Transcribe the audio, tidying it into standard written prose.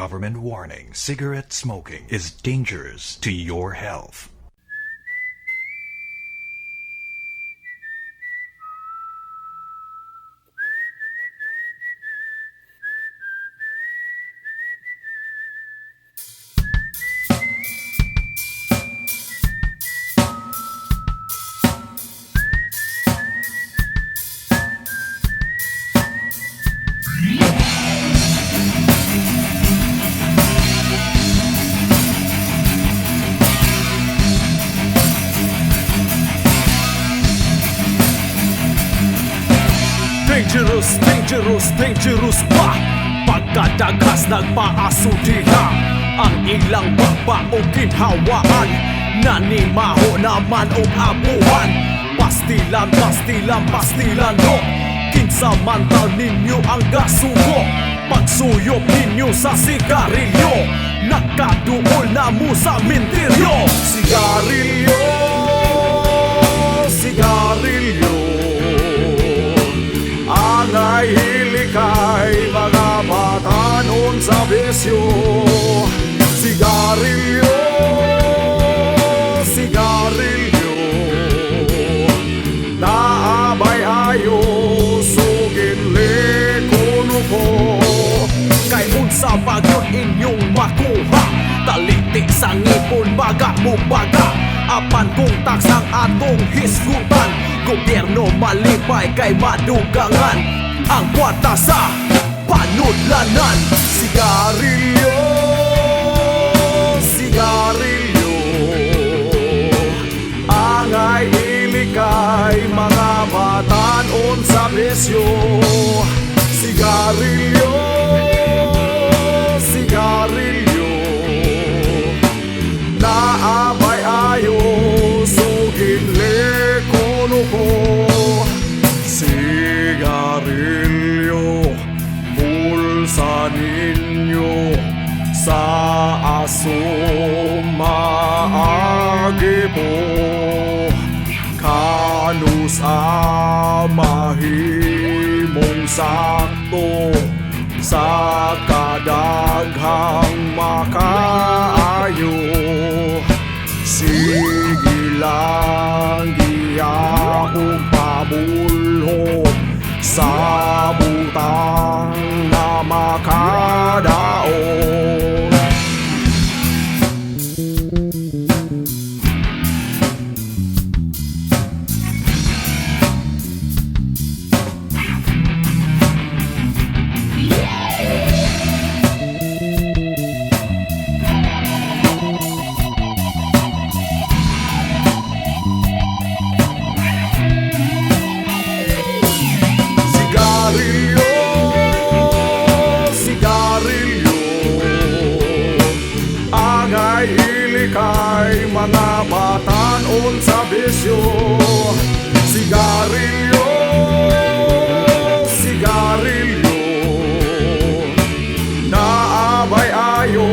Government warning: cigarette smoking is dangerous to your health. Dangerous, dangerous, dangerous pa pagkadagas nagpaaso diha ang ilang baba o ginhawaan nanimaho naman o abuhan pastilan, pastilan, pastilan no kinsa man taw ninyo ang gasugo pagsuyop ninyo sa sigarilyo nakaduol na mo sa minteryo sigarilyo, sigarilyo angay hilikay mga batanon sa bisyo sigarilyo, sigarilyo naabay ayo sugin kuno ko kay unsa bagyon inyong makuha taliti sa ngipon baga mo baga apan kung taksang atong hisgutan gobyerno malipay kay madugangan ang kwarta sa panudlanan sigarilyo, sigarilyo angay ilikay mga batanon sa bisyo sigarilyo, sigarilyo naabay ayo sugin kuno ko sigarilyo bulsa ninyo sa aso maagi po kanus mahimong sakto sa kadaghang makaayo sige lang giyahong pabulhog sa butang na makadaon kay mga batanon sa bisyo sigarilyo, sigarilyo naabay ayo